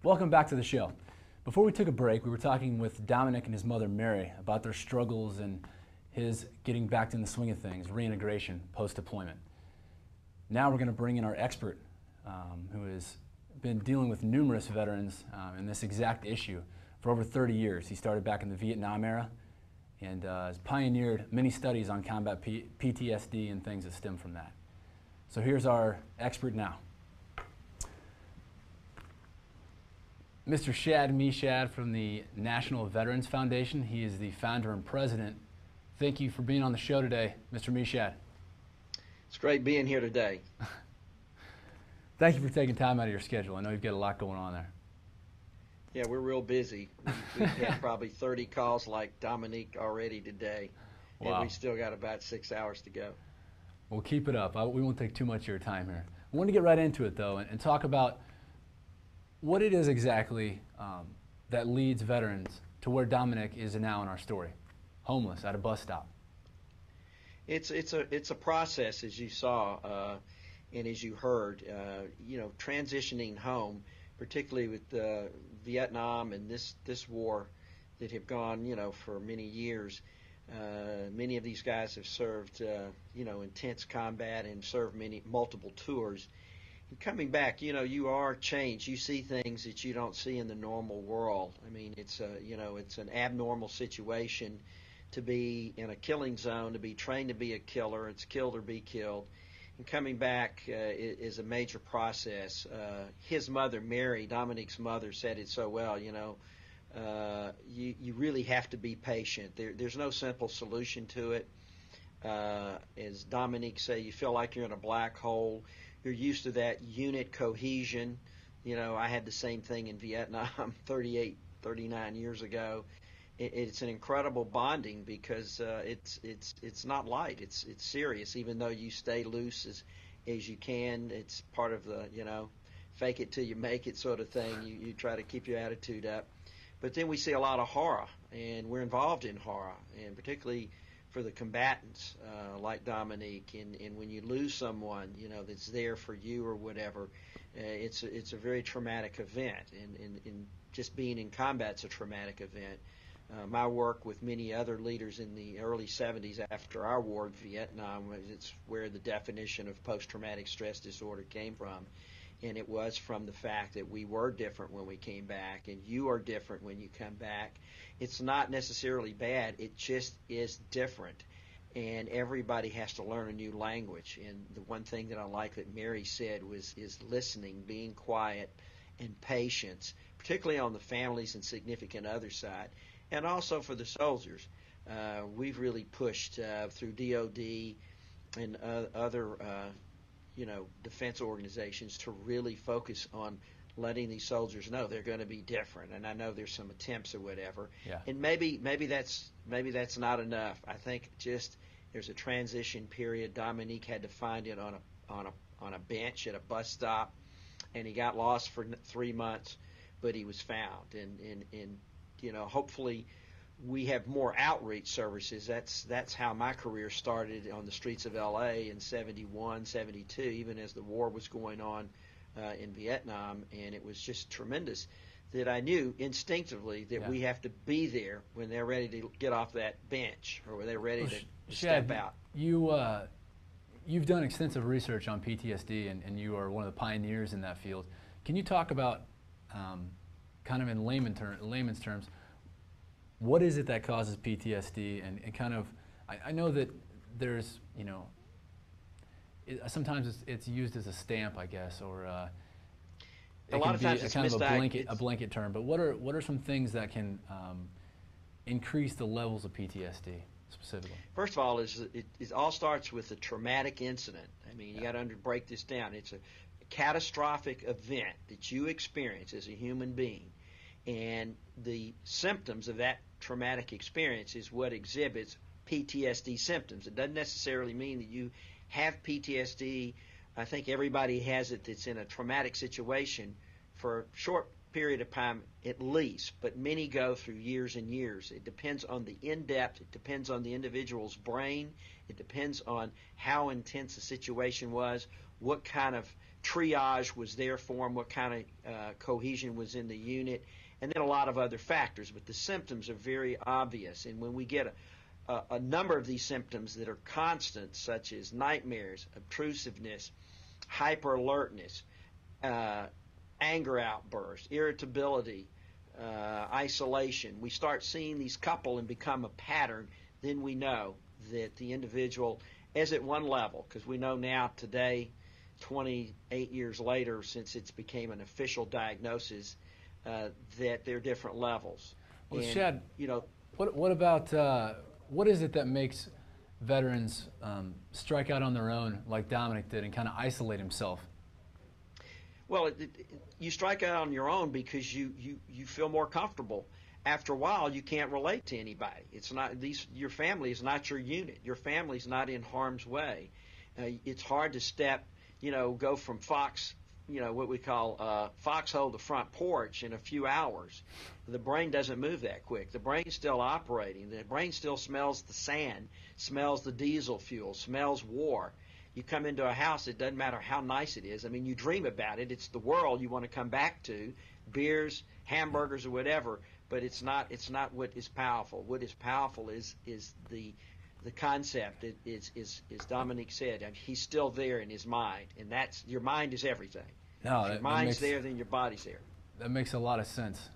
Welcome back to the show. Before we took a break, we were talking with Dominic and his mother Mary about their struggles and his getting back in the swing of things, reintegration, post-deployment. Now we're going to bring in our expert who has been dealing with numerous veterans in this exact issue for over 30 years. He started back in the Vietnam era and has pioneered many studies on combat PTSD and things that stem from that. So here's our expert now. Mr. Shad Meshad from the National Veterans Foundation. He is the founder and president. Thank you for being on the show today, Mr. Meshad. It's great being here today. Thank you for taking time out of your schedule. I know you've got a lot going on there. Yeah, we're real busy. We've had probably 30 calls like Dominique already today, wow. And we still got about 6 hours to go. Well, keep it up. We won't take too much of your time here. I want to get right into it, though, and talk about what it is exactly that leads veterans to where Dominic is now in our story, homeless at a bus stop. It's a process, as you saw and as you heard. Transitioning home, particularly with Vietnam and this war that have gone, for many years. Many of these guys have served, intense combat and served multiple tours. And coming back, you are changed. You see things that you don't see in the normal world. I mean, it's an abnormal situation to be in a killing zone, to be trained to be a killer. It's killed or be killed. And coming back is a major process. His mother, Mary, Dominique's mother, said it so well, you really have to be patient. There's no simple solution to it. As Dominique said, you feel like you're in a black hole. You're used to that unit cohesion. I had the same thing in Vietnam 39 years ago. It's an incredible bonding because it's not light. It's serious. Even though you stay loose as you can, it's part of the fake it till you make it sort of thing. You try to keep your attitude up. But then we see a lot of horror, and we're involved in horror, and particularly for the combatants like Dominique, and when you lose someone that's there for you or whatever, it's a very traumatic event, and just being in combat's a traumatic event. My work with many other leaders in the early 70s after our war in Vietnam, it's where the definition of post-traumatic stress disorder came from. And it was from the fact that we were different when we came back, and you are different when you come back. It's not necessarily bad. It just is different. And everybody has to learn a new language. And the one thing that I like that Mary said is listening, being quiet, and patience, particularly on the families and significant other side. And also for the soldiers. We've really pushed through DOD and other defense organizations to really focus on letting these soldiers know they're going to be different. And I know there's some attempts or whatever. Yeah. And maybe that's not enough. I think just there's a transition period. Dominique had to find it on a bench at a bus stop, and he got lost for 3 months, but he was found. And hopefully we have more outreach services. That's how my career started on the streets of L.A. in 71, 72, even as the war was going on in Vietnam. And it was just tremendous that I knew instinctively that we have to be there when they're ready to get off that bench or when they're ready to step out. You've done extensive research on PTSD, and you are one of the pioneers in that field. Can you talk about, kind of in layman's terms, what is it that causes PTSD, and kind of, I know that there's, sometimes it's used as a stamp, I guess, or a lot of times it's kind of a blanket term. But what are some things that can increase the levels of PTSD specifically? First of all, it all starts with a traumatic incident. I mean, you got to break this down. It's a catastrophic event that you experience as a human being. And the symptoms of that traumatic experience is what exhibits PTSD symptoms. It doesn't necessarily mean that you have PTSD. I think everybody has it that's in a traumatic situation for a short period of time at least, but many go through years and years. It depends on the in-depth. It depends on the individual's brain. It depends on how intense the situation was, what kind of triage was there for him, what kind of cohesion was in the unit, and then a lot of other factors. But the symptoms are very obvious, and when we get a number of these symptoms that are constant, such as nightmares, obtrusiveness, hyper-alertness, anger outbursts, irritability, isolation, we start seeing these couple and become a pattern, then we know that the individual is at one level, because we know now today, 28 years later, since it's became an official diagnosis, that there are different levels. Well, and, Shad, you know, what about what is it that makes veterans strike out on their own, like Dominic did, and kind of isolate himself? Well, you strike out on your own because you feel more comfortable. After a while, you can't relate to anybody. It's not your family is not your unit. Your family's not in harm's way. It's hard to go from what we call foxhole to front porch in a few hours. The brain doesn't move that quick. The brain's still operating. The brain still smells the sand, smells the diesel fuel, smells war. You come into a house, it doesn't matter how nice it is. I mean, you dream about it. It's the world you want to come back to, beers, hamburgers, or whatever. But it's not what is powerful. What is powerful is the concept. Is Dominic said, I mean, he's still there in his mind, and that's your mind is everything. No, if your mind's there, then your body's there. That makes a lot of sense.